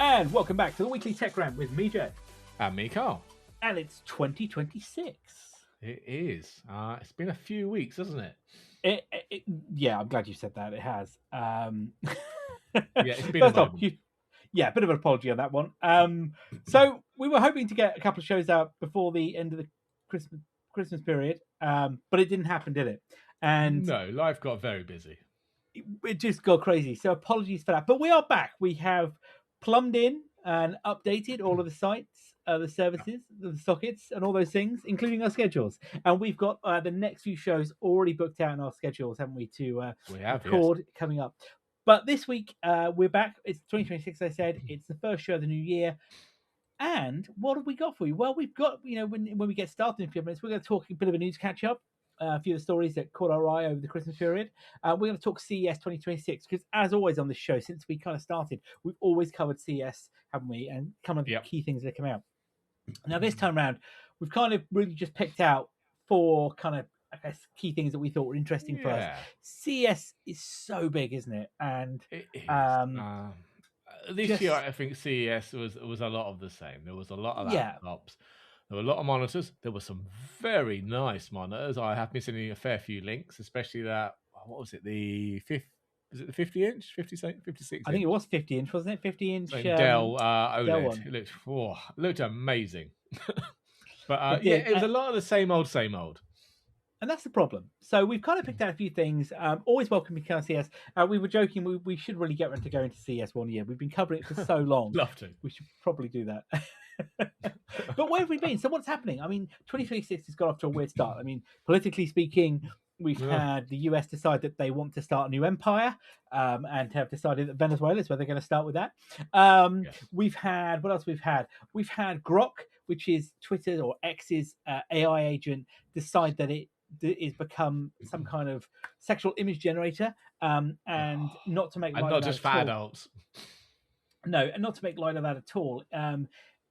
And welcome back to the Weekly Tech Rant with me, Jay. And me, Karl. And it's 2026. It is. It's been a few weeks, hasn't it? Yeah, I'm glad you said that. It has. Yeah, it's been a moment. Yeah, a bit of an apology on that one. So we were hoping to get a couple of shows out before the end of the Christmas period, but it didn't happen, did it? And no, life got very busy. It just got crazy. So apologies for that. But we are back. We have plumbed in and updated all of the sites, the services, the sockets, and all those things, including our schedules. And we've got the next few shows already booked out in our schedules, haven't we, to record coming up. But this week, we're back. It's 2026, I said. It's the first show of the new year. And what have we got for you? Well, we've got, when we get started in a few minutes, we're going to talk a bit of a news catch-up. A few of the stories that caught our eye over the Christmas period. We're going to talk CES 2026 because, as always on this show, since we kind of started, we've always covered CES, haven't we? And kind of the key things that come out. Now, this time around, we've kind of really just picked out 4 kind of, I guess, key things that we thought were interesting for us. CES is so big, isn't it? And it is. This year, I think CES was a lot of the same. There was a lot of laptops. There were a lot of monitors. There were some very nice monitors. I have been sending a fair few links, especially that, what was it, the 50-inch? 56 I think it was 50-inch, wasn't it? 50-inch Dell OLED. It looked amazing. But it was a lot of the same old. And that's the problem. So we've kind of picked out a few things. Always welcome to come to CES. We were joking we should really get around to going to CES one year. We've been covering it for so long. Love to. We should probably do that. But where have we been? So what's happening? I mean, 2026 has got off to a weird start. I mean, politically speaking, we've had the US decide that they want to start a new empire, and have decided that Venezuela is where they're going to start with that. We've had, what else we've had? We've had Grok, which is Twitter or X's AI agent, decide that it is become some kind of sexual image generator, and not to make light of that, not just for adults. No, and not to make light of that at all.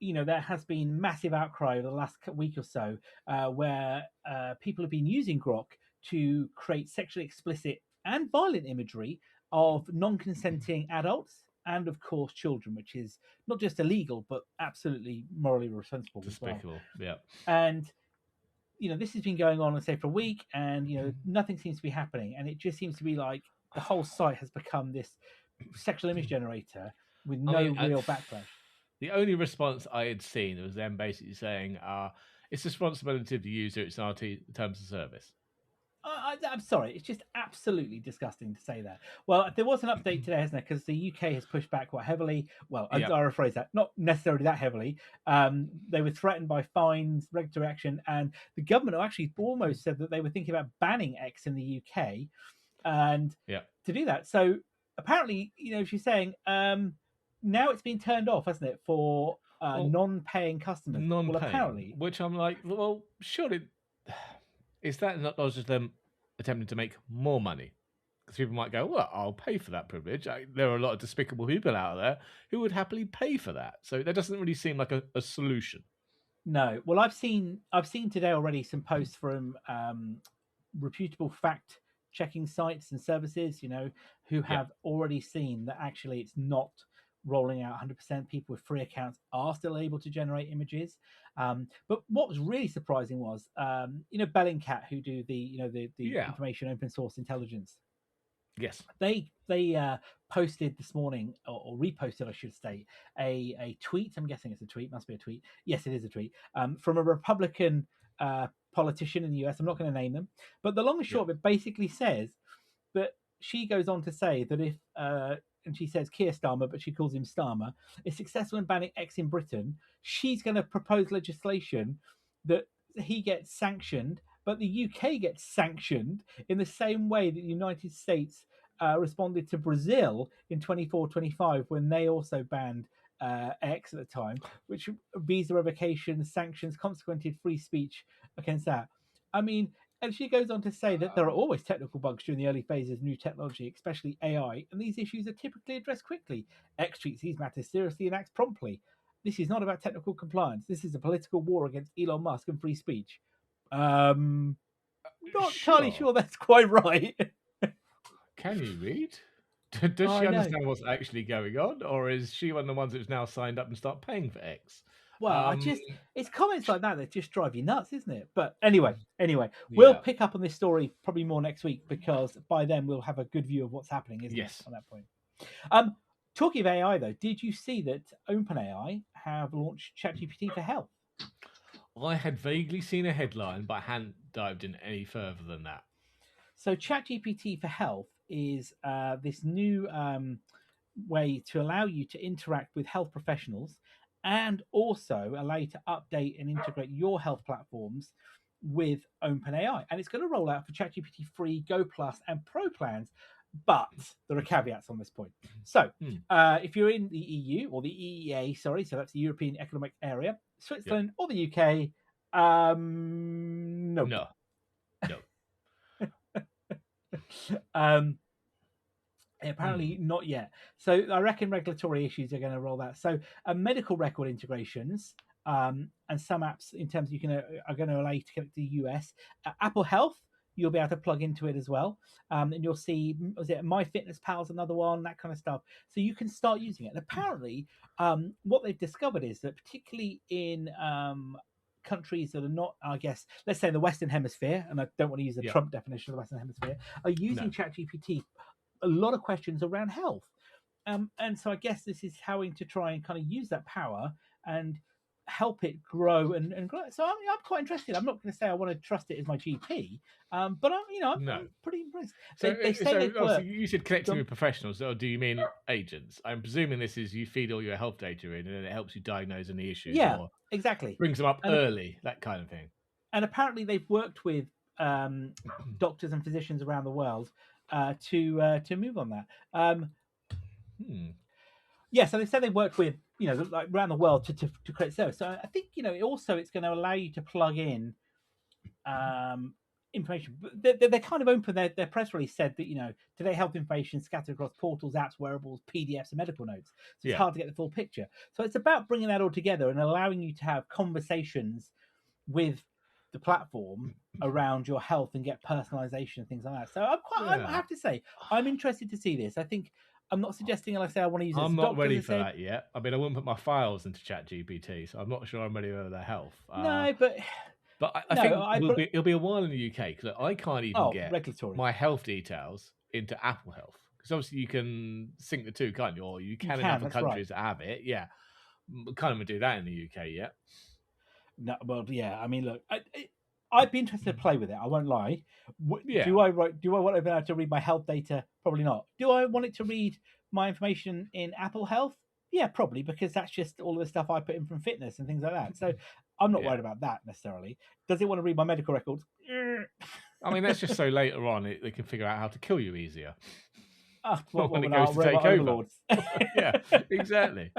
There has been massive outcry over the last week or so, where people have been using Grok to create sexually explicit and violent imagery of non-consenting adults and, of course, children, which is not just illegal but absolutely morally irresponsible. Despicable, yeah. And this has been going on, let's say, for a week, and nothing seems to be happening, and it just seems to be like the whole site has become this sexual image generator with no real backlash. The only response I had seen was them basically saying, it's the responsibility of the user, it's our terms of service. I'm sorry, it's just absolutely disgusting to say that. Well, there was an update today, hasn't there? Because the UK has pushed back quite heavily. Well, I rephrase that, not necessarily that heavily. They were threatened by fines, regulatory action, and the government actually almost said that they were thinking about banning X in the UK, and to do that. So apparently, she's saying now it's been turned off, hasn't it, for non-paying customers? Non-paying, well, apparently, which I'm like, well, surely. Is that not just them attempting to make more money? Because people might go, well, I'll pay for that privilege. There are a lot of despicable people out there who would happily pay for that. So that doesn't really seem like a solution. No. Well, I've seen today already some posts from reputable fact-checking sites and services, who have already seen that actually it's not rolling out 100%. People with free accounts are still able to generate images. But what was really surprising was, Bellingcat, who do the information open source intelligence. Yes. They posted this morning, or reposted, I should say, a tweet. I'm guessing it's a tweet. Must be a tweet. Yes, it is a tweet. From a Republican politician in the US. I'm not going to name them. But the long and short of it basically says that she goes on to say that if and she says Keir Starmer, but she calls him Starmer, is successful in banning X in Britain, she's going to propose legislation that he gets sanctioned, but the UK gets sanctioned in the same way that the United States responded to Brazil in 24-25 when they also banned X at the time, which visa revocation, sanctions, consequented free speech against that. I mean, and she goes on to say that there are always technical bugs during the early phases of new technology, especially AI, and these issues are typically addressed quickly. X treats these matters seriously and acts promptly. This is not about technical compliance. This is a political war against Elon Musk and free speech. Not entirely sure that's quite right. Can you read? Does she understand what's actually going on, or is she one of the ones that's now signed up and start paying for X? Well, it's comments like that just drive you nuts, isn't it? But anyway, we'll Yeah. pick up on this story probably more next week, because by then we'll have a good view of what's happening, isn't it, on that point? Talking of AI, though, did you see that OpenAI have launched ChatGPT for Health? I had vaguely seen a headline, but I hadn't dived in any further than that. So ChatGPT for Health is this new way to allow you to interact with health professionals, and also allow you to update and integrate your health platforms with OpenAI. And it's going to roll out for ChatGPT Free, Go Plus, and Pro plans. But there are caveats on this point. So if you're in the EU or the EEA, sorry, so that's the European Economic Area, Switzerland or the UK, no. Apparently not yet. So I reckon regulatory issues are going to roll that. So medical record integrations and some apps in terms of are going to allow you to connect to the US. Apple Health, you'll be able to plug into it as well. And you'll see, was it MyFitnessPal's another one, that kind of stuff. So you can start using it. And apparently what they've discovered is that particularly in countries that are not, I guess, let's say the Western Hemisphere, and I don't want to use the Trump definition of the Western Hemisphere, are using ChatGPT a lot of questions around health. And so I guess this is how to try and kind of use that power and help it grow and grow. So I'm quite interested. I'm not going to say I want to trust it as my GP, but I'm pretty impressed. They say you said connecting with professionals, or do you mean agents? I'm presuming this is you feed all your health data in, and then it helps you diagnose any issues. Yeah, exactly. Brings them up early, that kind of thing. And apparently they've worked with doctors and physicians around the world to move on that. Yeah, so they said they worked with like around the world to create service. So I think it's going to allow you to plug in information. They're kind of open. Their press release said that today health information scattered across portals, apps, wearables, PDFs, and medical notes. So it's hard to get the full picture. So it's about bringing that all together and allowing you to have conversations with the platform around your health and get personalization and things like that. So I have to say, I'm interested to see this. I think I'm not suggesting, like I say, I want to use it. I'm not ready for that yet. I mean, I wouldn't put my files into ChatGPT, so I'm not sure I'm ready for their health. No, but I think it'll be a while in the UK, because I can't even get regulatory my health details into Apple Health, because obviously you can sync the two, can't you? Or you can in other countries that have it. Yeah, can't even do that in the UK yet. No, well, yeah. I mean, look, I'd be interested to play with it. I won't lie. Do I want to be able to read my health data? Probably not. Do I want it to read my information in Apple Health? Yeah, probably, because that's just all of the stuff I put in from fitness and things like that. So I'm not worried about that necessarily. Does it want to read my medical records? I mean, that's just so later on they can figure out how to kill you easier. When it goes to take over. Yeah, exactly.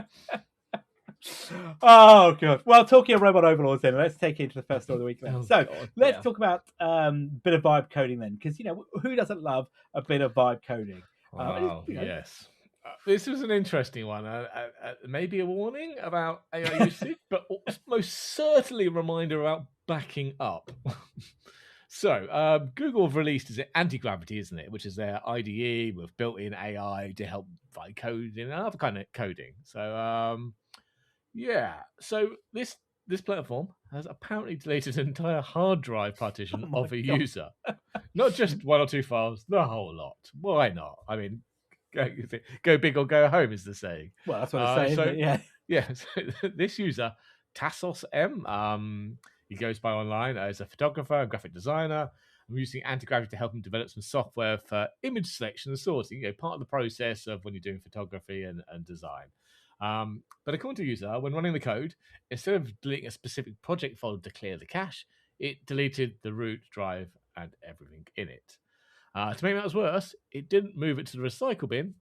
Oh god. Well, talking of robot overlords, then let's take it into the first story of the week. Then. Let's talk about a bit of vibe coding then, because who doesn't love a bit of vibe coding? Yes. This was an interesting one. Maybe a warning about AI usage, but most certainly a reminder about backing up. So, Google have released, is it Anti-Gravity, isn't it? Which is their IDE with built-in AI to help vibe coding and other kind of coding. So, so this platform has apparently deleted an entire hard drive partition of a user. Not just one or two files, the whole lot. Why not? I mean, go big or go home is the saying. Well, that's what it's saying, So this user, Tassos M, he goes by online as a photographer and graphic designer. I'm using Anti-Gravity to help him develop some software for image selection and sorting, part of the process of when you're doing photography and design. But according to the user, when running the code, instead of deleting a specific project folder to clear the cache, it deleted the root drive and everything in it. To make matters worse, it didn't move it to the recycle bin.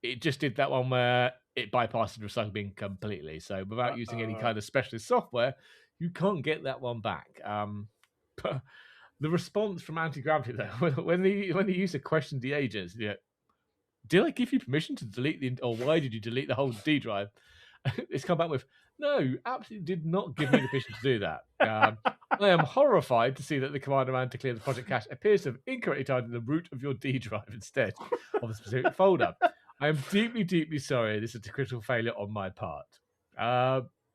It just did that one where it bypassed the recycle bin completely. So without using any kind of specialist software, you can't get that one back. But the response from Anti-Gravity, though, when the user questioned the agents, did I give you permission to delete or why did you delete the whole D drive? It's come back with, no, you absolutely did not give me the permission to do that. I am horrified to see that the command around to clear the project cache appears to have incorrectly targeted the root of your D drive instead of a specific folder. I'm deeply, deeply sorry. This is a critical failure on my part.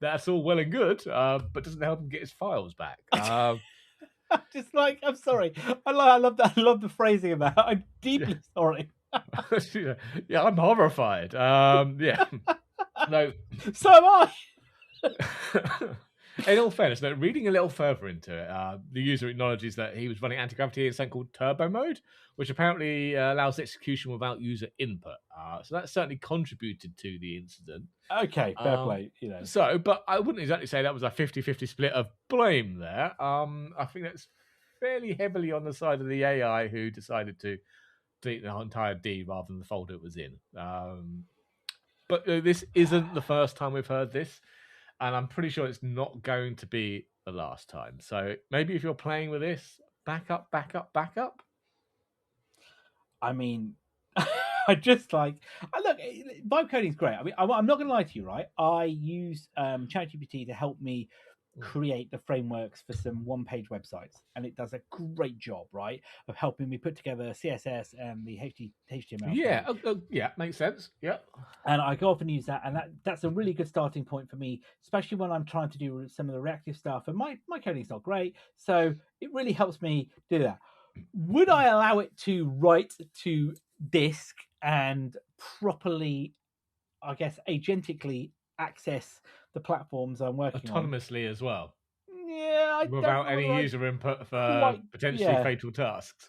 That's all well and good, but doesn't help him get his files back. Just like, I'm sorry. I love that. I love the phrasing of that. I'm Yeah, deeply sorry. yeah, I'm horrified. Yeah, no. So am I. In all fairness, though, reading a little further into it, the user acknowledges that he was running anti-gravity in something called turbo mode, which apparently allows execution without user input. So that certainly contributed to the incident. Okay, fair play. So, but I wouldn't exactly say that was a 50-50 split of blame there. I think that's fairly heavily on the side of the AI who decided to delete the entire D rather than the folder it was in. But this isn't the first time we've heard this. And I'm pretty sure it's not going to be the last time. So maybe if you're playing with this, back up, back up, back up. I mean, I just like, look, vibe coding is great. I mean, I'm not going to lie to you, right? I use ChatGPT to help me create the frameworks for some one-page websites, and it does a great job, right, of helping me put together CSS and the HTML. Yeah, yeah, makes sense. Yeah, and I go off and use that, and that's a really good starting point for me, especially when I'm trying to do some of the reactive stuff. And my coding's not great, so it really helps me do that. Would I allow it to write to disk and properly, I guess, agentically access the platforms I'm working autonomously as well? Yeah, without any user input for potentially fatal tasks.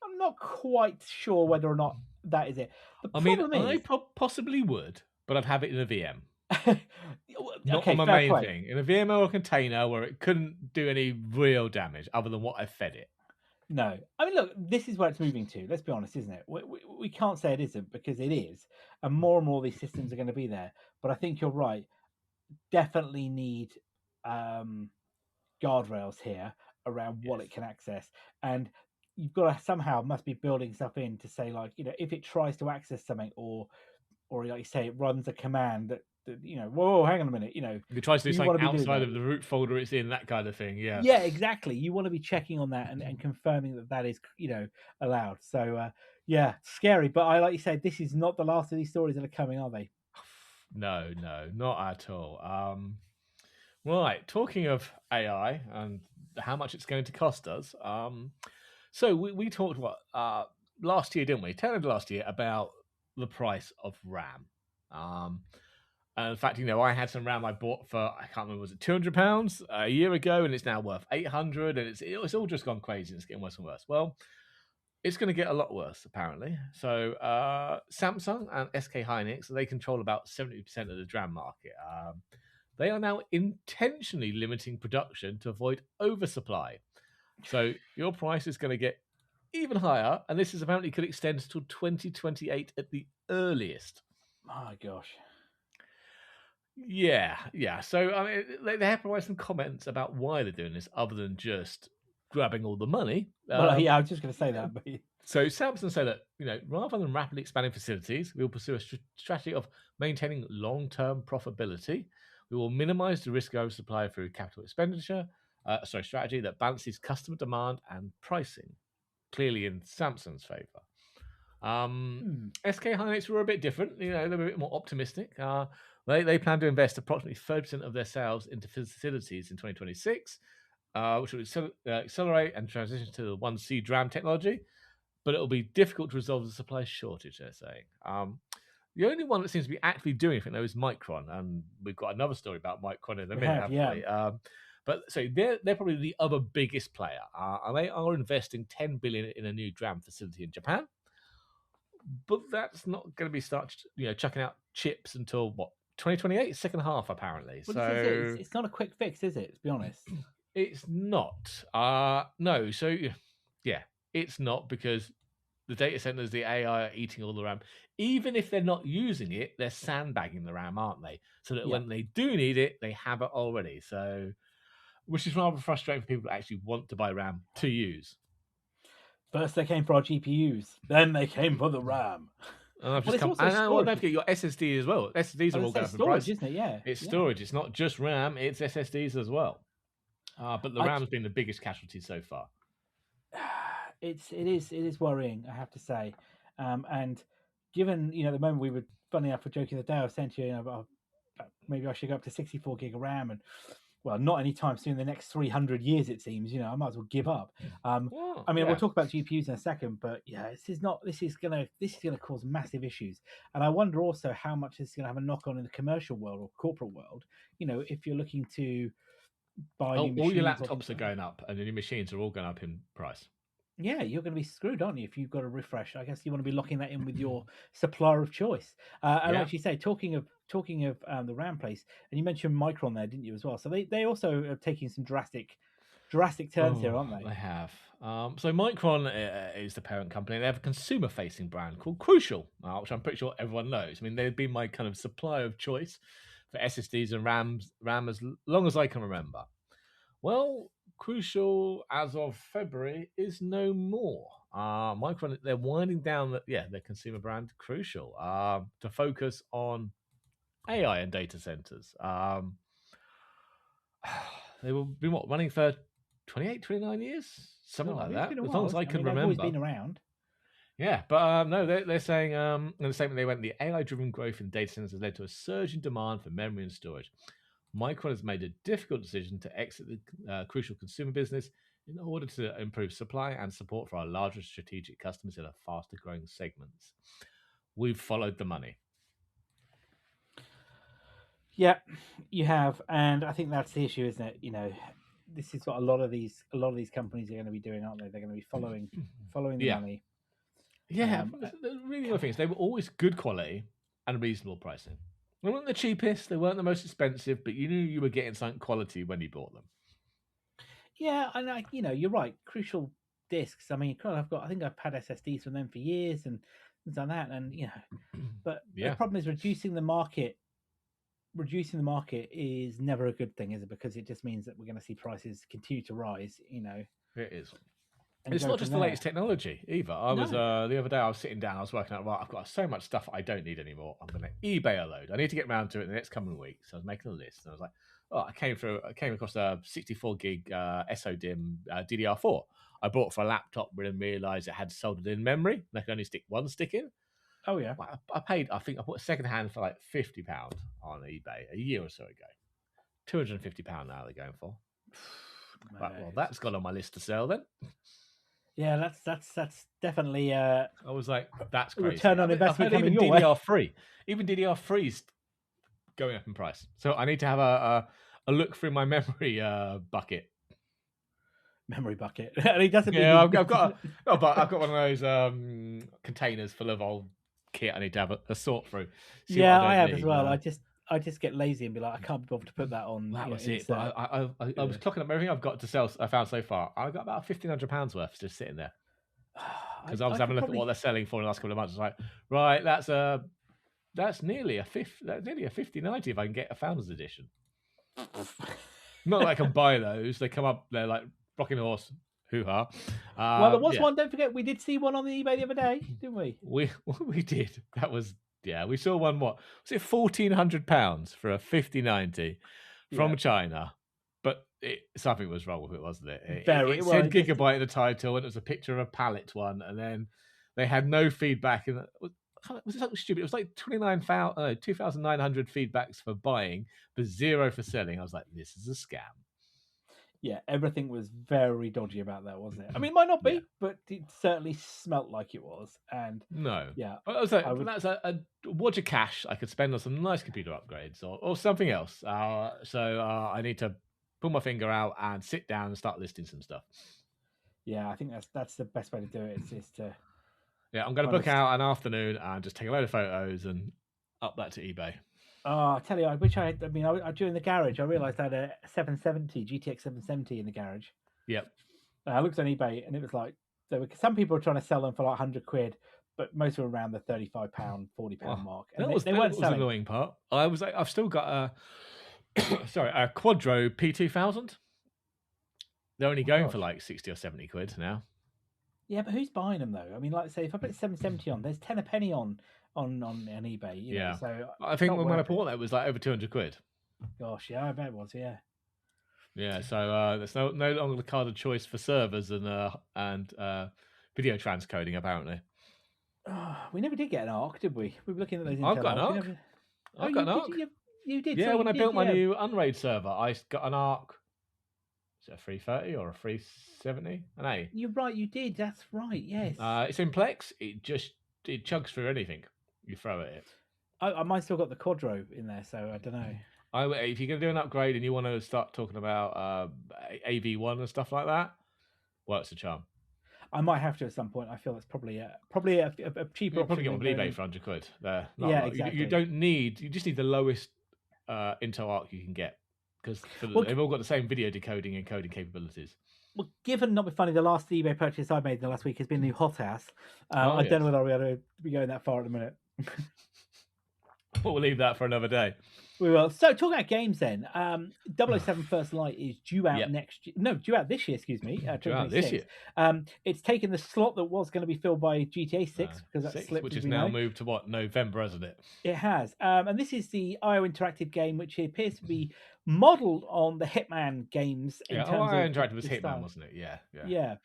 I'm not quite sure whether or not that is it. The problem is, I possibly would, but I'd have it in a VM. Not Okay, on my fair main play. thing. In a VM or a container where it couldn't do any real damage other than what I fed it. No. I mean, look, this is where it's moving to. Let's be honest, isn't it? We can't say it isn't, because it is. And more of these systems are going to be there. But I think you're right. Definitely need guardrails here around what it can access. And you've got to somehow must be building stuff in to say, like, if it tries to access something, or like you say, it runs a command that whoa, hang on a minute, it tries to do something outside of the root folder it's in, that kind of thing. Yeah, exactly. You want to be checking on that and confirming that is allowed. So yeah, scary. But like you said, this is not the last of these stories that are coming, are they? No, not at all. Right, talking of AI and how much it's going to cost us. So we talked last year, didn't we? Tail end last year, about the price of RAM. And in fact, I had some RAM I bought for, I can't remember, was it £200 a year ago, and it's now worth 800, and it's all just gone crazy, and it's getting worse and worse. Well, it's going to get a lot worse, apparently. So Samsung and SK Hynix, they control about 70% of the DRAM market. They are now intentionally limiting production to avoid oversupply. So your price is going to get even higher, and this is apparently could extend to 2028 at the earliest. My gosh. Yeah. So I mean, they have provided some comments about why they're doing this, other than just grabbing all the money. Well, yeah, I was just going to say that. But... So Samsung say that rather than rapidly expanding facilities, we will pursue a strategy of maintaining long-term profitability. We will minimize the risk of oversupply through capital expenditure. Strategy that balances customer demand and pricing, clearly in Samsung's favor. SK Hynix were a bit different. They were a bit more optimistic. They plan to invest approximately 30% of their sales into facilities in 2026, which will accelerate and transition to the 1C DRAM technology. But it will be difficult to resolve the supply shortage, they're saying. The only one that seems to be actively doing anything, though, is Micron. And we've got another story about Micron in a minute, haven't we? But so they're probably the other biggest player. And they are investing $10 billion in a new DRAM facility in Japan. But that's not going to be chucking out chips until, 2028? Second half, apparently. Well, so it's not a quick fix, is it? To be honest. It's not. No. So, yeah, it's not, because the data centers, the AI are eating all the RAM. Even if they're not using it, they're sandbagging the RAM, aren't they? So that when they do need it, they have it already. So, which is rather frustrating for people that actually want to buy RAM to use. First they came for our GPUs, then they came for the RAM. And I've just come. And don't forget your SSD as well. SSDs are all going for storage, price. Isn't it? Yeah, it's storage. It's not just RAM; it's SSDs as well. But the RAM has been the biggest casualty so far. It is worrying, I have to say, and given the moment we were funny enough for joking the day, I was saying to you, about maybe I should go up to 64 gig of RAM, and well, not anytime soon. The next 300 years, it seems. I might as well give up. We'll talk about GPUs in a second, but yeah, this is gonna cause massive issues, and I wonder also how much this is gonna have a knock on in the commercial world or corporate world. If you're looking to buy new machines, all your laptops are going up, and your machines are all going up in price. Yeah, you're going to be screwed, aren't you? If you've got a refresh, I guess you want to be locking that in with your supplier of choice. And like you say, talking of the RAM place, and you mentioned Micron there, didn't you, as well? So they also are taking some drastic turns here, aren't they? They have. So Micron is the parent company. They have a consumer-facing brand called Crucial, which I'm pretty sure everyone knows. I mean, they've been my kind of supplier of choice for SSDs and RAM as long as I can remember. Well, Crucial, as of February, is no more. Micron, they're winding down their consumer brand, Crucial, to focus on AI and data centers. They will be running for 28, 29 years, something like that. As long as I can remember. They've always been around. Yeah, but no, they're saying in the statement they went, the AI-driven growth in data centers has led to a surge in demand for memory and storage. Micron has made a difficult decision to exit the Crucial consumer business in order to improve supply and support for our larger strategic customers in a faster growing segments. We've followed the money. Yeah, you have, and I think that's the issue, isn't it? This is what a lot of these companies are going to be doing, aren't they? They're going to be following the money. Yeah, the really good thing is they were always good quality and reasonable pricing. They weren't the cheapest, they weren't the most expensive, but you knew you were getting something quality when you bought them. Yeah, and you're right. Crucial discs. I mean, I think I've had SSDs from them for years and things like that, and but the problem is reducing the market. Reducing the market is never a good thing, is it? Because it just means that we're going to see prices continue to rise. It is. It's not just the latest technology either. I was the other day I was sitting down, I was working out, right, I've got so much stuff I don't need anymore. I'm going to eBay a load. I need to get around to it in the next coming weeks. So I was making a list, and I was like, I came across a 64 gig SODIMM DDR4. I bought for a laptop, but then realised it had soldered in memory, and I could only stick one stick in. Oh yeah. I bought a second hand for like £50 on eBay a year or so ago. £250 now they're going for. Right, well, that's gone on my list to sell then. Yeah, that's definitely. I was like, that's crazy. Return on investment. Even DDR3, even DDR3's going up in price. So I need to have a look through my memory bucket. Memory bucket, and he doesn't. Yeah, I've got one of those containers full of old kit. I need to have a sort through. Yeah, I have as well. I just get lazy and be like, I can't be bothered to put that on. That was it. But I was clocking up everything I've got to sell. I found so far. I got about £1,500 worth just sitting there. Because I was having a look at what they're selling for in the last couple of months. I was like, right, that's nearly a 5090 if I can get a founder's edition. Not that I can buy those. They come up. They're like rocking horse. Hoo-ha. Well, there was one. Don't forget, we did see one on the eBay the other day, didn't we? We did. That was. Yeah, we saw one. What was it? £1,400 for a 5090 from China, but something was wrong with it, wasn't it? It said gigabyte in the title, and it was a picture of a pallet one, and then they had no feedback. And was it something stupid? It was like 2,900 feedbacks for buying, but 0 for selling. I was like, this is a scam. Yeah, everything was very dodgy about that, wasn't it? I mean, it might not be, but it certainly smelt like it was. And I was like, that's a wad of cash I could spend on some nice computer upgrades or something else. So I need to pull my finger out and sit down and start listing some stuff. Yeah, I think that's the best way to do it. Is to. Yeah, I'm going to book out an afternoon and just take a load of photos and up that to eBay. Oh, I tell you, I wish I during the garage, I realised I had a 770, GTX 770 in the garage. Yep. I looked on eBay and it was like, some people were trying to sell them for like £100, but most were around the £35, £40 mark. And they weren't selling. The annoying part. I was like, I've still got a Quadro P2000. They're only going for like 60 or 70 quid now. Yeah, but who's buying them though? I mean, like say, if I put 770 on, there's 10 a penny on eBay. You know, so I think when I bought that, it was like over 200 quid. Gosh, yeah, I bet it was. Yeah. Yeah, so there's no longer the card of choice for servers and video transcoding apparently. We never did get an ARC, did we? We were looking at those I've Intel got an ARCs. ARC. I've got an ARC. You did. Yeah, Sorry, when you I did. built my Yeah. new Unraid server, I got an ARC. Is it a 330 or a 370? An A. You're right. You did. That's right. Yes. It's in Plex. It chugs through anything you throw at it. I might still got the Quadro in there, so I don't know. If you're going to do an upgrade and you want to start talking about AV1 and stuff like that, works a charm. I might have to at some point. I feel it's probably a cheaper. You'll probably get one on eBay for £100. Yeah, exactly. You don't need. You just need the lowest Intel ARC you can get because they've all got the same video decoding and coding capabilities. Well, given not be funny, the last eBay purchase I've made in the last week has been the new Hothouse. I don't know whether we're going to be going that far at the minute. We'll leave that for another day. We will. So, talking about games then, 007 First Light is due out next year. No, due out this year, excuse me. Due out this year. It's taken the slot that was going to be filled by GTA 6 because that slipped. Which has now moved to what, November, hasn't it? It has. And this is the IO Interactive game, which appears to be modelled on the Hitman games. IO Interactive was Hitman, style. Wasn't it? Yeah.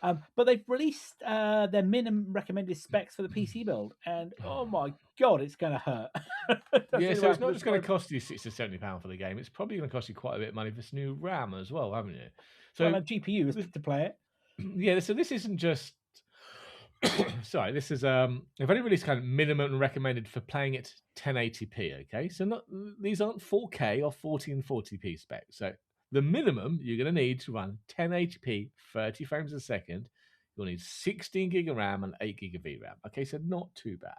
But they've released their minimum recommended specs for the PC build, and oh my god, it's going to hurt. So it's not just going to cost you £60 to £70 for the game; it's probably going to cost you quite a bit of money for this new RAM as well, haven't you? So a GPU is to play it. Yeah, so this isn't just. Sorry, this is they've only released kind of minimum recommended for playing it 1080p. Okay, so these aren't 4K or 1440p specs. So the minimum you're going to need to run 1080p, 30 frames a second, you'll need 16 gig of RAM and 8 gig of VRAM. Okay, so not too bad.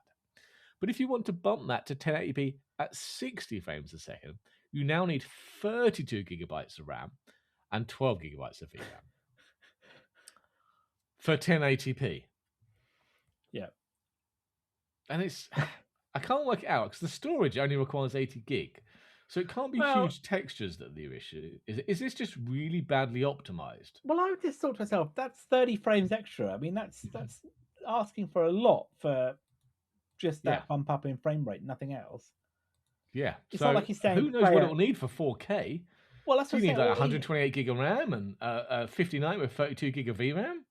But if you want to bump that to 1080p at 60 frames a second, you now need 32 gigabytes of RAM and 12 gigabytes of VRAM for 1080p. Yeah. And I can't work it out because the storage only requires 80 gig. So it can't be huge textures that the issue is. This just really badly optimized? Well, I would just thought to myself, that's 30 frames extra. I mean, that's asking for a lot for just that bump up in frame rate, nothing else. Yeah. It's not like he's saying who knows what it'll need for 4K. Well, that's what you need like 128 gig of RAM and 59 with 32 gig of VRAM.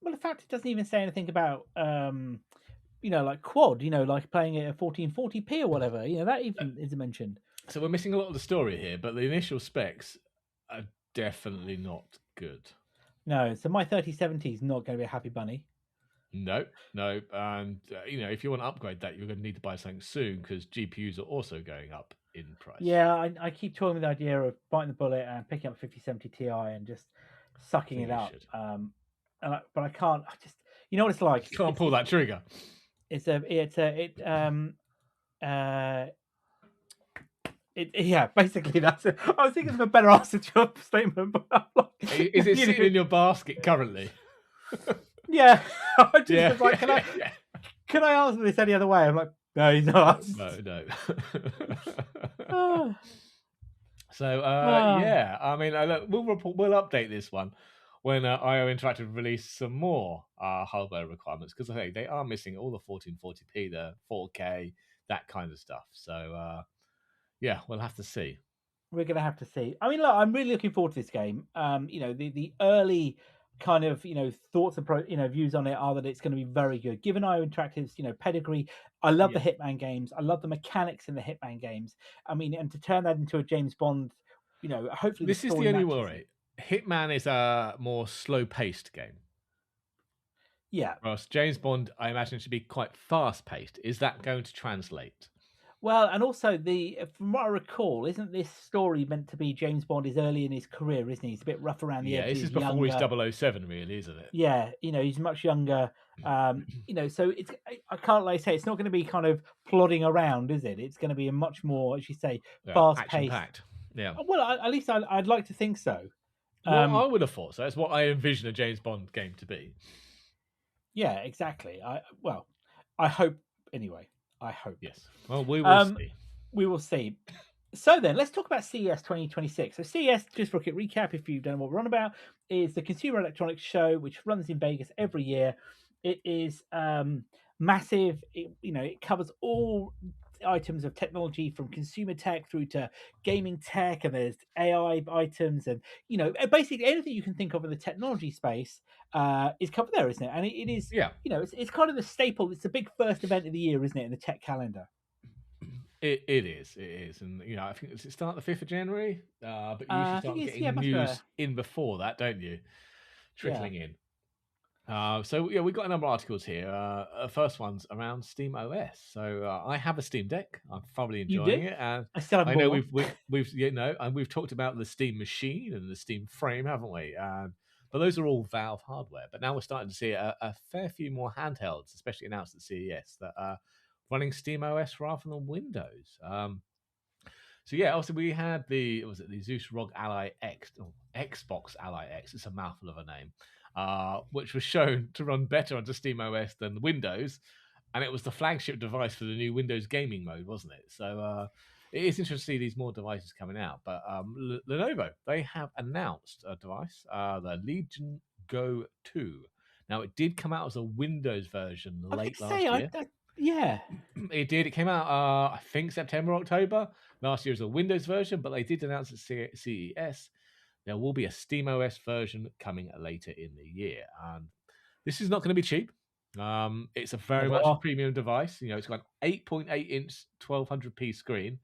Well, the fact it doesn't even say anything about like quad, like playing it at 1440p or whatever, that even isn't mentioned. So we're missing a lot of the story here, but the initial specs are definitely not good. No, so my 3070 is not going to be a happy bunny. No, and if you want to upgrade that, you're going to need to buy something soon because GPUs are also going up in price. Yeah, I keep toying with the idea of biting the bullet and picking up a 5070 Ti and just sucking it up. But I can't. I just, what it's like. You can't pull that trigger. Basically that's it. I was thinking of a better answer to your statement, but I'm like, is it sitting in your basket currently? Yeah. I just was like, can I answer this any other way? I'm like, no, he's not. No. So I mean, look, we'll update this one when IO Interactive release some more hardware requirements because I think they are missing all the 1440p, the 4K, that kind of stuff. So we'll have to see. We're going to have to see. I mean, look, I'm really looking forward to this game. The early kind of thoughts and views on it are that it's going to be very good. Given IO Interactive's pedigree, I love the Hitman games. I love the mechanics in the Hitman games. I mean, and to turn that into a James Bond, hopefully this is the only worry. Hitman is a more slow-paced game. Yeah. Whereas James Bond, I imagine, should be quite fast-paced. Is that going to translate? Well, and also from what I recall, isn't this story meant to be James Bond is early in his career, isn't he? He's a bit rough around the edges. Yeah, this is before he's 007, really, isn't it? Yeah, he's much younger. So it's I can't say it's not going to be kind of plodding around, is it? It's going to be a much more, as you say, fast-paced. Action-packed. Yeah. Well, at least I'd like to think so. Well, I would have thought so. That's what I envision a James Bond game to be. Yeah, exactly. I hope anyway. I hope. Yes. Well, we will see. We will see. So then, let's talk about CES 2026. So CES, just for a quick recap, if you don't know what we're on about, is the Consumer Electronics Show, which runs in Vegas every year. It is massive. It covers all items of technology from consumer tech through to gaming tech, and there's AI items, and basically anything you can think of in the technology space is covered there, isn't it? And it is, it's kind of the staple. It's the big first event of the year, isn't it, in the tech calendar? It is, and I think it starts the 5th of January, but you usually start getting news in before that, don't you? Trickling in. So we got a number of articles here. First one's around Steam OS. So I have a Steam Deck. I'm thoroughly enjoying it, and I still haven't I know bought we've and we've talked about the Steam Machine and the Steam Frame, haven't we? But those are all Valve hardware. But now we're starting to see a fair few more handhelds, especially announced at CES, that are running Steam OS rather than Windows. So also we had the Zeus ROG Ally X, Xbox Ally X. It's a mouthful of a name. Which was shown to run better onto SteamOS than Windows, and it was the flagship device for the new Windows gaming mode, wasn't it? So it is interesting to see these more devices coming out. But Lenovo, they have announced a device, the Legion Go 2. Now, it did come out as a Windows version late last year. Yeah. It did. It came out, I think, September, October. Last year as a Windows version, but they did announce at CES there will be a SteamOS version coming later in the year. And this is not going to be cheap. It's a very much a premium device. It's got an 8.8-inch 1200p screen,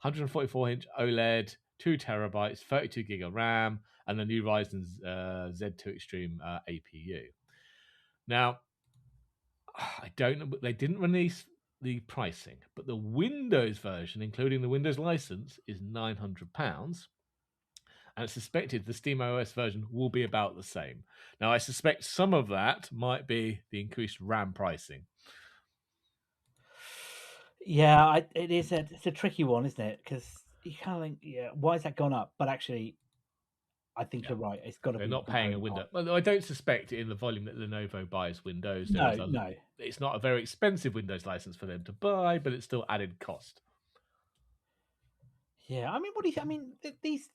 144-inch OLED, 2 terabytes, 32 gig of RAM, and the new Ryzen Z2 Extreme APU. Now, I don't know, but they didn't release the pricing, but the Windows version, including the Windows license, is £900. And it's suspected the SteamOS version will be about the same. Now, I suspect some of that might be the increased RAM pricing. Yeah, it's a tricky one, isn't it? Because you kind of think, why has that gone up? But actually, I think you're right. It's got to be. They're not paying a Windows. Well, I don't suspect in the volume that Lenovo buys Windows. No. It's not a very expensive Windows license for them to buy, but it's still added cost. Yeah, I mean, what do you think? I mean, these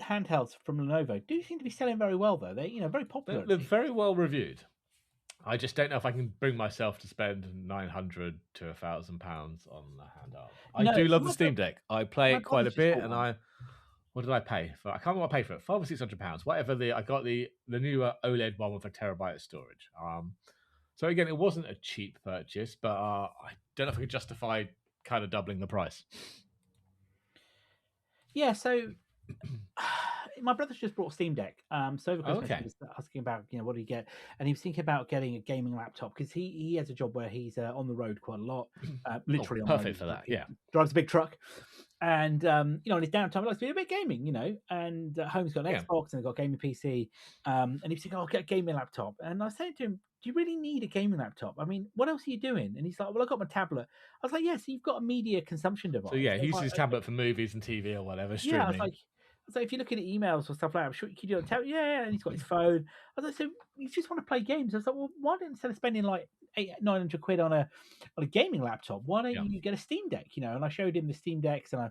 handhelds from Lenovo do seem to be selling very well, though. They're very popular. They're very well reviewed. I just don't know if I can bring myself to spend £900 to £1,000 on the handheld. I do love the Steam Deck. I play it quite a bit, and what did I pay for? I can't remember what I paid for it. £500 or £600, whatever. I got the newer OLED one with a terabyte of storage. So again, it wasn't a cheap purchase, but I don't know if I could justify kind of doubling the price. Yeah, so my brother's just brought a Steam Deck. So over Christmas he was asking about, what do you get? And he was thinking about getting a gaming laptop because he has a job where he's on the road quite a lot, literally on the road. Perfect for that, yeah. Drives a big truck. And, in his downtime, he likes to be a bit gaming, and at home he's got an Xbox and he's got a gaming PC. And he was thinking, I'll get a gaming laptop. And I was saying to him, do you really need a gaming laptop? I mean, what else are you doing? And he's like, well, I've got my tablet. I was like, yeah, so you've got a media consumption device. So he uses his tablet for movies and TV or whatever, streaming. Yeah, I was like, if you're looking at emails or stuff like that, I'm sure you can do it on tablet. Yeah, and he's got his phone. I was like, so you just want to play games? I was like, well, why don't, instead of spending like £900 on a gaming laptop, why don't you get a Steam Deck? And I showed him the Steam Decks, and I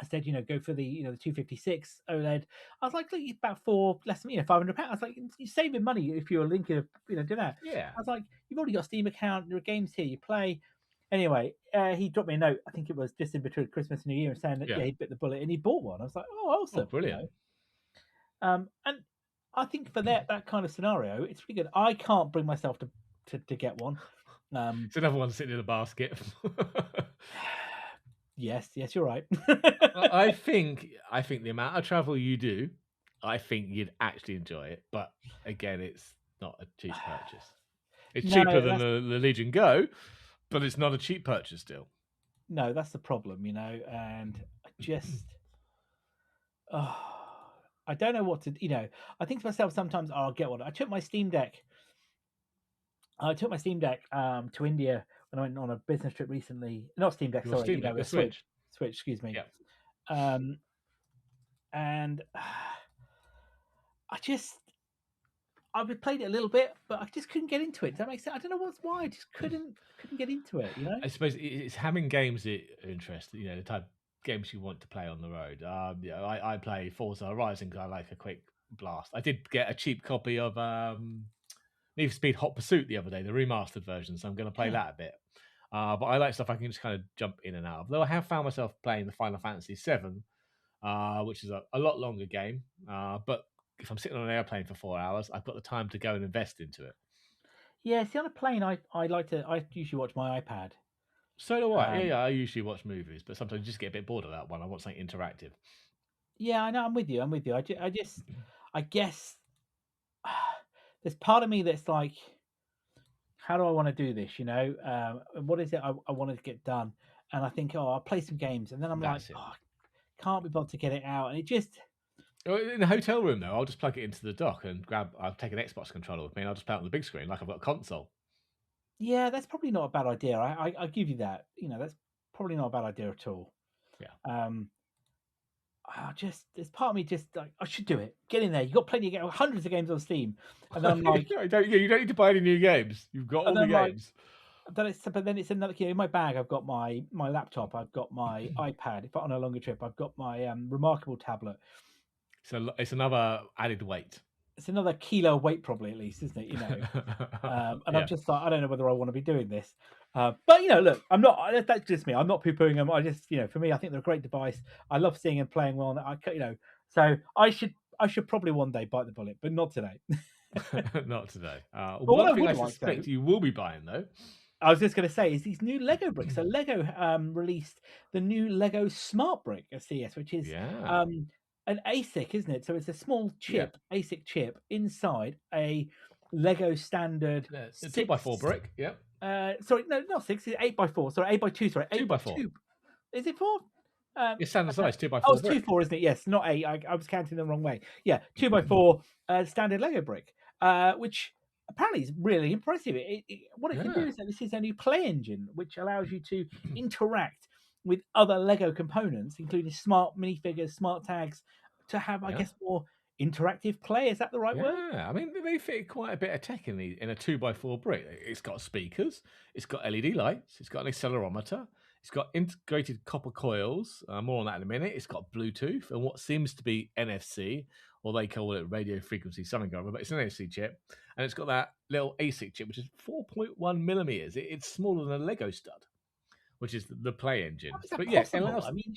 said, go for the, the 256 OLED. I was like, look, it's about less than £500. I was like, you're saving money if you're linking, do that. Yeah. I was like, you've already got a Steam account. There are games here you play. Anyway, he dropped me a note. I think it was just in between Christmas and New Year, saying that he'd bit the bullet and he bought one. I was like, oh, awesome, brilliant. And I think for that kind of scenario, it's really good. I can't bring myself to get one. It's another one sitting in a basket. Yes, you're right. I think the amount of travel you do, I think you'd actually enjoy it. But again, it's not a cheap purchase. It's cheaper than the Legion Go, but it's not a cheap purchase still. No, that's the problem, and I just, I don't know what to, I think to myself sometimes, I'll get one. I took my Steam Deck to India when I went on a business trip recently. Not Steam Deck, sorry, Steam Deck, a Switch, excuse me. Yeah. And I played it a little bit, but I just couldn't get into it. Does that make sense? I don't know why. I just couldn't get into it. I suppose it's having games that interest. The type of games you want to play on the road. I play Forza Horizon because I like a quick blast. I did get a cheap copy of Need for Speed Hot Pursuit the other day, the remastered version. So I'm going to play that a bit. But I like stuff I can just kind of jump in and out of. Though I have found myself playing the Final Fantasy VII, which is a lot longer game. But if I'm sitting on an airplane for 4 hours, I've got the time to go and invest into it. Yeah, see, on a plane, I usually watch my iPad. So do I. Yeah, I usually watch movies, but sometimes you just get a bit bored of that one. I want something interactive. Yeah, I know. I'm with you. I guess there's part of me that's like, how do I want to do this? What is it I want to get done? And I think, oh, I'll play some games, and then I'm like, That's it. oh, I can't be bothered to get it out, and it just. In the hotel room, though, I'll just plug it into the dock and I'll take an Xbox controller with me and I'll just play it on the big screen like I've got a console. Yeah, that's probably not a bad idea. I give you that. That's probably not a bad idea at all. Yeah. There's part of me just like, I should do it. Get in there. You got plenty of hundreds of games on Steam, and then I'm like, you don't need to buy any new games. You've got all the games. But then it's another. In my bag, I've got my laptop. I've got my iPad. If I'm on a longer trip, I've got my Remarkable tablet. So it's another added weight. It's another kilo of weight, probably, at least, isn't it? And I'm just like, I don't know whether I want to be doing this. But look, I'm not. That's just me. I'm not poo-pooing them. I just, for me, I think they're a great device. I love seeing and playing well. So I should probably one day bite the bullet, but not today. Not today. One thing I suspect you will be buying, though. I was just going to say is these new Lego bricks. So Lego released the new Lego Smart Brick at CES, which is an ASIC, isn't it? So it's a small chip, ASIC chip inside a Lego standard 2x4 brick. Yeah. Sorry, no, not 6. It's 8x4. Sorry, 8x2. Sorry, 2x4. Is it 4? It's standard size 2x4. Oh, it's 2x4, isn't it? Yes, not 8. I was counting the wrong way. Yeah, 2x4 standard Lego brick, which apparently is really impressive. What it can do is that this is a new play engine which allows you to interact with other Lego components, including smart minifigures, smart tags, to have, I guess, more interactive play. Is that the right word? Yeah, I mean, they fit quite a bit of tech in a 2x4 brick. It's got speakers, it's got LED lights, it's got an accelerometer, it's got integrated copper coils. More on that in a minute. It's got Bluetooth and what seems to be NFC, or they call it radio frequency something or other, but it's an NFC chip. And it's got that little ASIC chip, which is 4.1 millimeters. It's smaller than a Lego stud, which is the play engine. But yeah, it allows. I mean,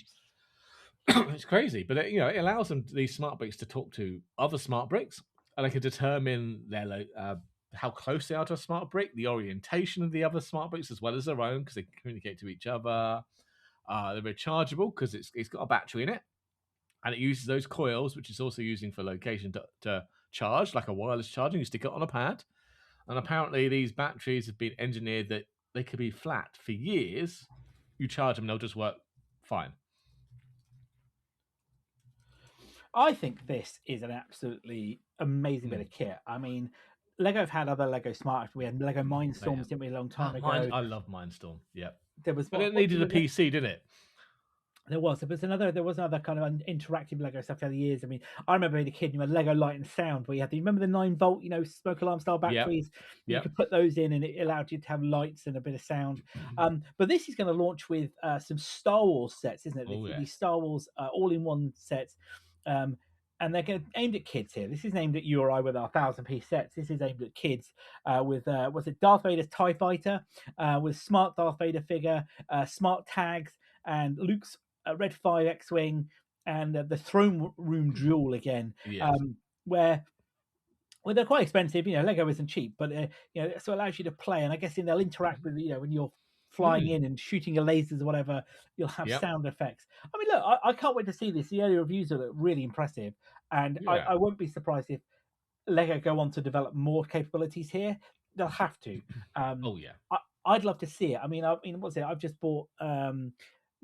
it's crazy, but it allows these smart bricks to talk to other smart bricks, and they can determine how close they are to a smart brick, the orientation of the other smart bricks as well as their own, because they can communicate to each other. They're rechargeable because it's got a battery in it, and it uses those coils, which it's also using for location to charge, like a wireless charging. You stick it on a pad, and apparently these batteries have been engineered that they could be flat for years. You charge them, they'll just work fine. I think this is an absolutely amazing bit of kit. I mean, Lego have had other Lego Smart. We had Lego Mindstorms, didn't we, a long time ago? I love Mindstorm. Yeah, but it needed a PC, didn't it? There was another kind of interactive Lego stuff over the years. I mean, I remember being a kid, Lego Light and Sound, where you had remember the 9-volt, smoke alarm style batteries. You could put those in, and it allowed you to have lights and a bit of sound. But this is going to launch with some Star Wars sets, isn't it? These Star Wars all-in-one sets. And they're aimed at kids here. This is aimed at you or I with our 1,000-piece sets. This is aimed at kids with Darth Vader's TIE Fighter, with smart Darth Vader figure, smart tags, and Luke's Red 5 X-Wing, and the throne room duel again, where they're quite expensive. Lego isn't cheap, but so it allows you to play. And I guess they'll interact with when you're flying in and shooting your lasers or whatever, you'll have sound effects. I mean, look, I can't wait to see this. The early reviews are really impressive, and I won't be surprised if Lego go on to develop more capabilities here. They'll have to. I'd love to see it. I mean, what's it? I've just bought.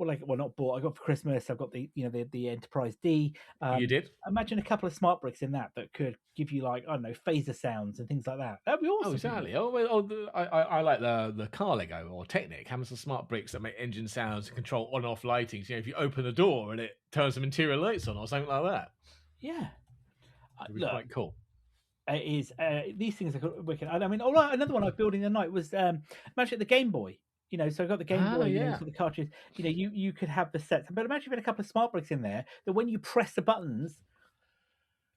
Not bought. I got for Christmas. I've got the Enterprise D. You did? Imagine a couple of smart bricks in that could give you phaser sounds and things like that. That'd be awesome. Oh, exactly. I like the car Lego or Technic having some smart bricks that make engine sounds and control on off lightings. If you open the door and it turns some interior lights on or something like that. Yeah, it'd be quite cool. It is. These things are wicked. I mean, all right. Another one I was building the night was imagine the Game Boy. So I got the Game Boy, for the cartridge. You could have the sets, but imagine if you had a couple of smart bricks in there that when you press the buttons,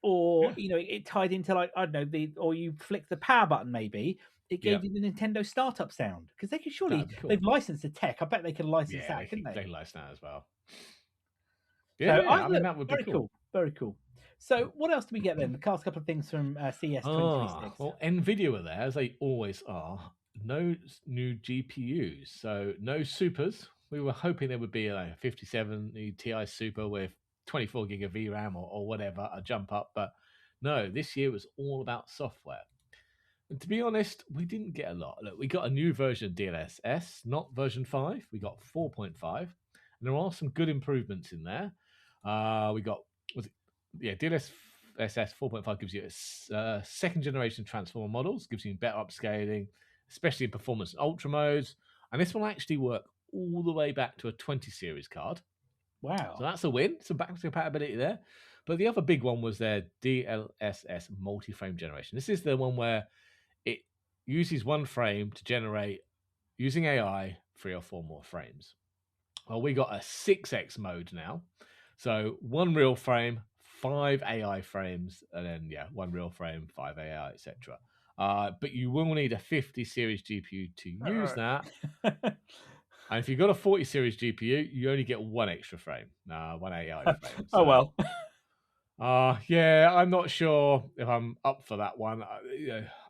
or it tied into I don't know or you flick the power button maybe, it gave you the Nintendo startup sound, because they could surely cool. they've licensed the tech. I bet they could license that, couldn't they? They license that as well. So I mean that would be very cool. Very cool. So what else do we get then? The last couple of things from CES 2026. Well, Nvidia were there, as they always are. No new GPUs, so no supers. We were hoping there would be like a 57 Ti Super with 24 gig of VRAM or whatever, a jump up, but no, this year was all about software. And to be honest, we didn't get a lot. Look, we got a new version of DLSS, not version 5. We got 4.5, and there are some good improvements in there. We got DLSS 4.5 gives you a second generation transformer models, gives you better upscaling, especially in performance and ultra modes. And this will actually work all the way back to a 20 series card. Wow. So that's a win. Some backwards compatibility there. But the other big one was their DLSS multi-frame generation. This is the one where it uses one frame to generate, using AI, 3 or 4 more frames. Well, we got a 6x mode now. So 1 real frame, 5 AI frames, and then, 1 real frame, 5 AI, etc. But you will need a 50 series GPU to use that. And if you've got a 40 series GPU, you only get 1 extra frame, 1 AI frame. So, oh, well. I'm not sure if I'm up for that one.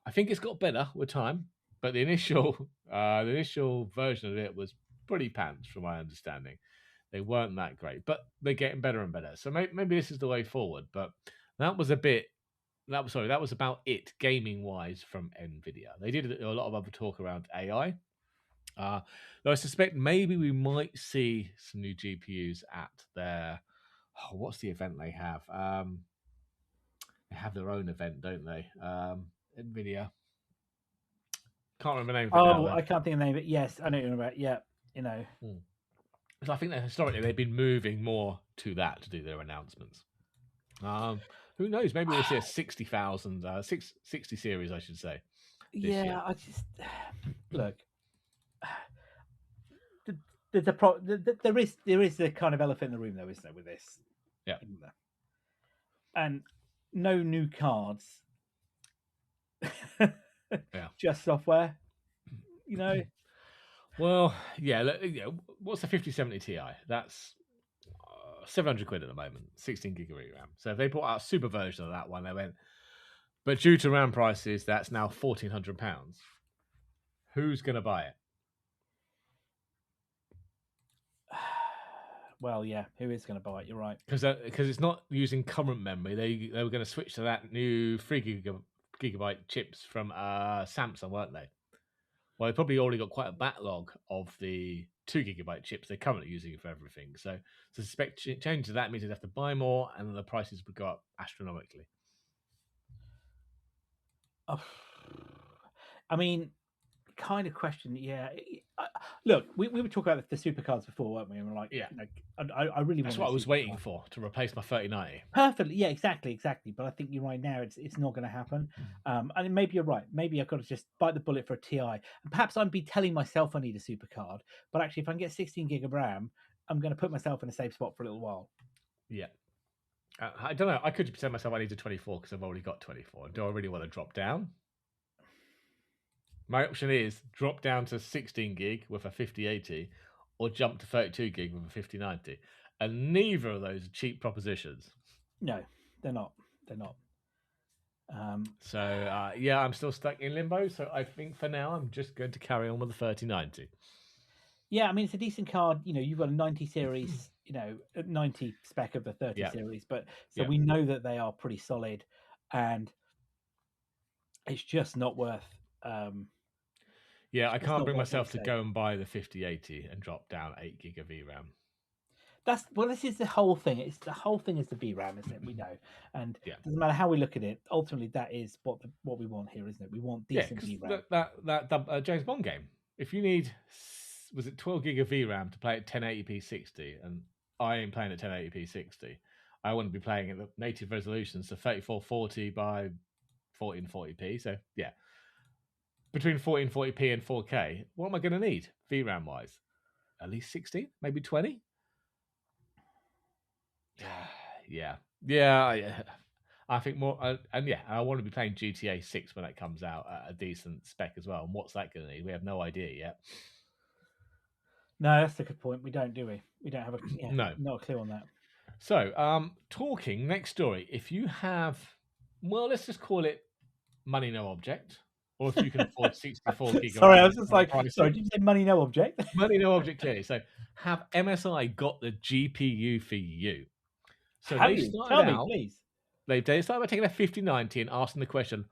I think it's got better with time, but the initial version of it was pretty pants, from my understanding. They weren't that great, but they're getting better and better. So maybe this is the way forward. But that was about it gaming wise from Nvidia. They did a lot of other talk around AI. Though I suspect maybe we might see some new GPUs at their what's the event they have? They have their own event, don't they? Nvidia. Can't remember the name of it now, I can't think of the name, but yes, I know what you're about. Yeah, So I think that historically they've been moving more to that to do their announcements. Who knows? Maybe we'll see a 60,000, 60 series, I should say. Yeah, I just look. There is the kind of elephant in the room, though, isn't there, with this? Yeah. And no new cards. Just software. Well, what's the 5070 Ti? That's 700 quid at the moment, 16 gig of RAM. So if they brought out a super version of that one, they went, but due to RAM prices, that's now £1,400. Who's going to buy it? Well, yeah, who is going to buy it? You're right. Because it's not using current memory. They were going to switch to that new 3 gigabyte chips from Samsung, weren't they? Well, they probably already got quite a backlog of the 2 gigabyte chips they're currently using for everything. So suspect change to that means they'd have to buy more, and then the prices would go up astronomically. I mean, kind of question. Yeah, look, we were talking about the supercards before, weren't we? And we're like, I really. That's what I was waiting for, to replace my 3090. Perfectly, yeah, exactly. But I think you're right now. It's not going to happen. And maybe you're right. Maybe I've got to just bite the bullet for a Ti. And perhaps I'd be telling myself I need a supercard, but actually, if I can get 16 gig of RAM, I'm going to put myself in a safe spot for a little while. Yeah. I don't know. I could tell myself I need a 24 because I've already got 24. Do I really want to drop down? My option is drop down to 16 gig with a 5080 or jump to 32 gig with a 5090. And neither of those are cheap propositions. No, they're not. They're not. I'm still stuck in limbo. So I think for now, I'm just going to carry on with the 3090. Yeah, I mean, it's a decent card. You've got a 90 series, 90 spec of the 30 series. But so we know that they are pretty solid, and it's just not worth. I can't bring myself to go and buy the 5080 and drop down 8 gig of VRAM. This is the whole thing. The whole thing is the VRAM, isn't it? We know, and it doesn't matter how we look at it. Ultimately, that is what we want here, isn't it? We want decent VRAM. That James Bond game. If you need, was it 12 gig of VRAM to play at 1080p 60, and I ain't playing at 1080p 60. I want to be playing at the native resolution, so 3440 by 1440p. So between 1440p and 4K, what am I going to need VRAM wise? At least 16, maybe 20. I think more, and yeah, I want to be playing GTA 6 when it comes out at a decent spec as well. And what's that going to need? We have no idea yet. No, that's a good point. We don't, do we? We don't have no, not a clue on that. So, talking next story. If you have, well, let's just call it money no object, or if you can afford 64 gigabytes. Sorry, I was just like, sorry, did you say money no object? Money no object, clearly. So, have MSI got the GPU for you? So Tell me, please. They started by taking a 5090 and asking the question,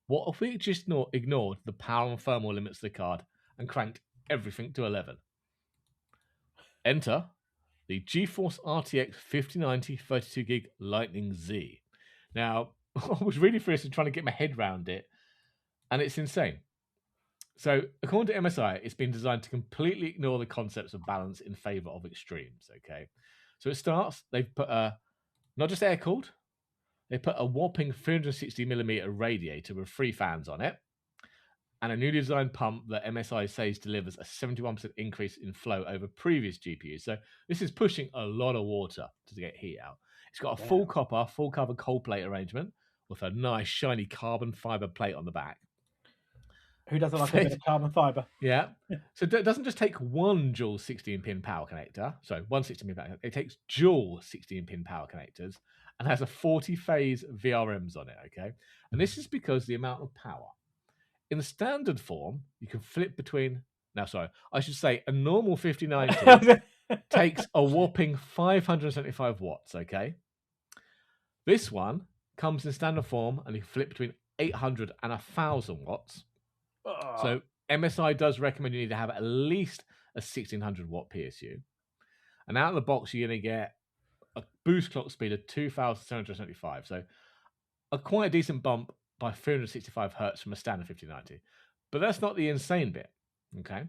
what if we just ignored the power and thermal limits of the card and cranked everything to 11? Enter the GeForce RTX 5090 32 gig Lightning Z. Now, I was really furious and trying to get my head around it, and it's insane. So, according to MSI, it's been designed to completely ignore the concepts of balance in favor of extremes. Okay, so it starts. They've put not just air cooled. They put a whopping 360mm radiator with 3 fans on it, and a newly designed pump that MSI says delivers a 71% increase in flow over previous GPUs. So this is pushing a lot of water to get heat out. It's got a full copper, full cover cold plate arrangement with a nice shiny carbon fiber plate on the back. Who doesn't like a bit of carbon fiber? Yeah. So it doesn't just take one dual 16-pin power connector. So one 16-pin power connector. It takes dual 16-pin power connectors and has a 40-phase VRMs on it, okay? And this is because the amount of power. In the standard form, you can flip between... Now, sorry, I should say a normal 5090 takes a whopping 575 watts, okay? This one comes in standard form and you can flip between 800 and 1,000 watts. So MSI does recommend you need to have at least a 1600 watt PSU. And out of the box, you're going to get a boost clock speed of 2,775. So a quite a decent bump by 365 hertz from a standard 5090. But that's not the insane bit, okay?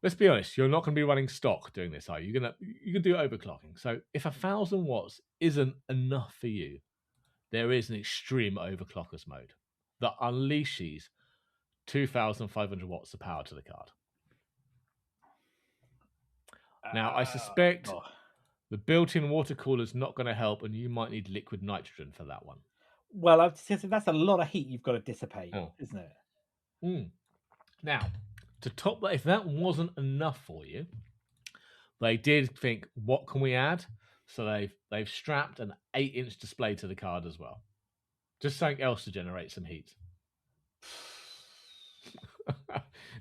Let's be honest, you're not going to be running stock doing this, are you? You can do overclocking. So if 1,000 watts isn't enough for you, there is an extreme overclockers mode that unleashes 2,500 watts of power to the card. Now, I suspect the built-in water cooler is not going to help, and you might need liquid nitrogen for that one. Well, that's a lot of heat you've got to dissipate, isn't it? Now, to top that, if that wasn't enough for you, they did think, what can we add? So they've strapped an 8-inch display to the card as well. Just something else to generate some heat.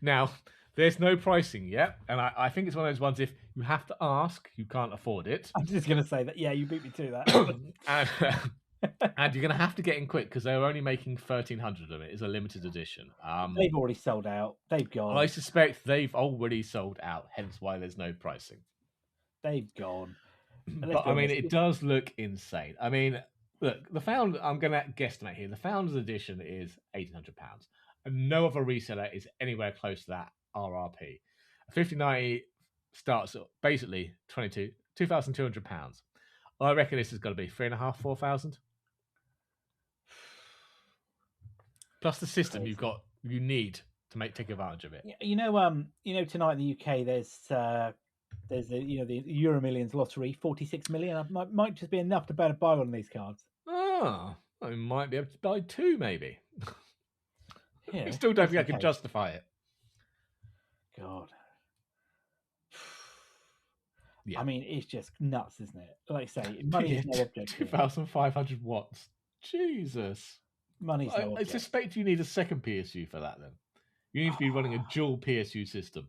Now, there's no pricing yet, and I think it's one of those ones, if you have to ask, you can't afford it. I'm just going to say that, yeah, you beat me to that. and you're going to have to get in quick, because they're only making 1,300 of it. It's a limited edition. They've already sold out. They've gone. I suspect they've already sold out, hence why there's no pricing. They've gone. But, I mean, it does look insane. I mean, look, I'm going to guesstimate here, the Founders Edition is £1,800. And no other reseller is anywhere close to that RRP. A 5090 starts at basically £2,200. I reckon this has got to be 3,500, 4,000. Plus the system you need to take advantage of it. You know, tonight in the UK there's the Euro Millions lottery, 46 million. Might just be enough to better buy one of these cards. Oh, I might be able to buy 2 maybe. Yeah, I still don't think I can justify it. God. Yeah. I mean, it's just nuts, isn't it? Like I say, money is no object. 2,500 watts. Jesus. Money's no object. I suspect you need a second PSU for that then. You need to be running a dual PSU system.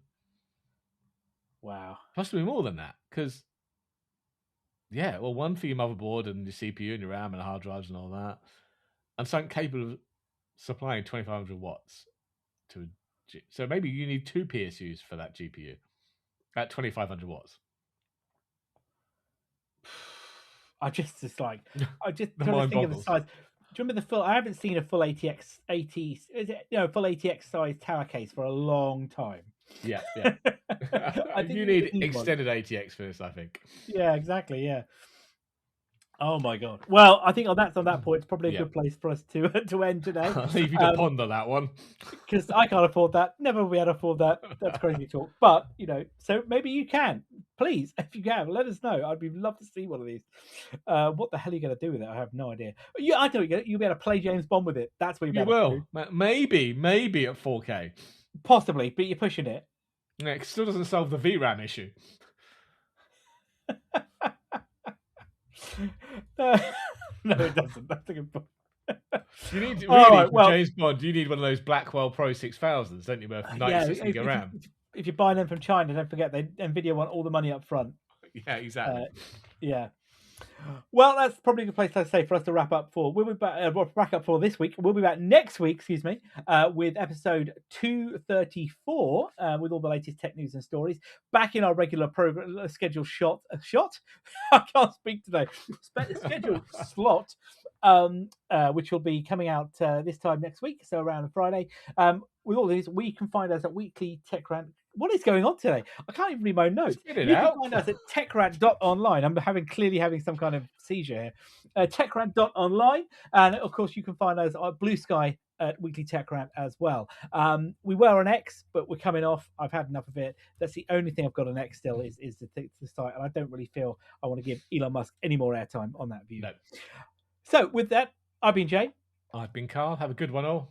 Wow. Must be more than that, because one for your motherboard and your CPU and your RAM and the hard drives and all that, and something capable of supplying 2,500 watts to so maybe you need 2 PSUs for that GPU at 2,500 watts. I just trying to think of the size. Do you remember the full? I haven't seen a full full ATX size tower case for a long time. Yeah. You need extended ATX for this, I think. Yeah, exactly. Yeah. Oh my God. Well, I think on that point, it's probably a good place for us to end today. I'll leave you to ponder that one, because I can't afford that. Never will be able to afford that. That's crazy talk. But so maybe you can. Please, if you can, let us know. I'd love to see one of these. What the hell are you going to do with it? I have no idea. Yeah, I know you'll be able to play James Bond with it. That's what you will. Maybe at 4K. Possibly, but you're pushing it. Yeah, it still doesn't solve the VRAM issue. No, it doesn't. That's a good point. You need James Bond. You need one of those Blackwell Pro 6000s, don't you? With 96 gig of RAM. If you're buying them from China, don't forget Nvidia want all the money up front. Yeah, exactly. Yeah. Well, that's probably a good place to say for us to wrap up for. We'll be back for this week. We'll be back next week, with episode 234 with all the latest tech news and stories. Back in our regular program schedule shot. I can't speak today. Scheduled slot, which will be coming out this time next week, so around Friday. With all these, we can find us at Weekly Tech Rant. What is going on today? I can't even read my notes. You can find us at techrant.online. I'm clearly having some kind of seizure here. Techrant.online. And of course, you can find us on Blue Sky at Weekly Tech Rant as well. We were on X, but we're coming off. I've had enough of it. That's the only thing I've got on X still is the site. And I don't really feel I want to give Elon Musk any more airtime on that view. No. So with that, I've been Jay. I've been Karl. Have a good one all.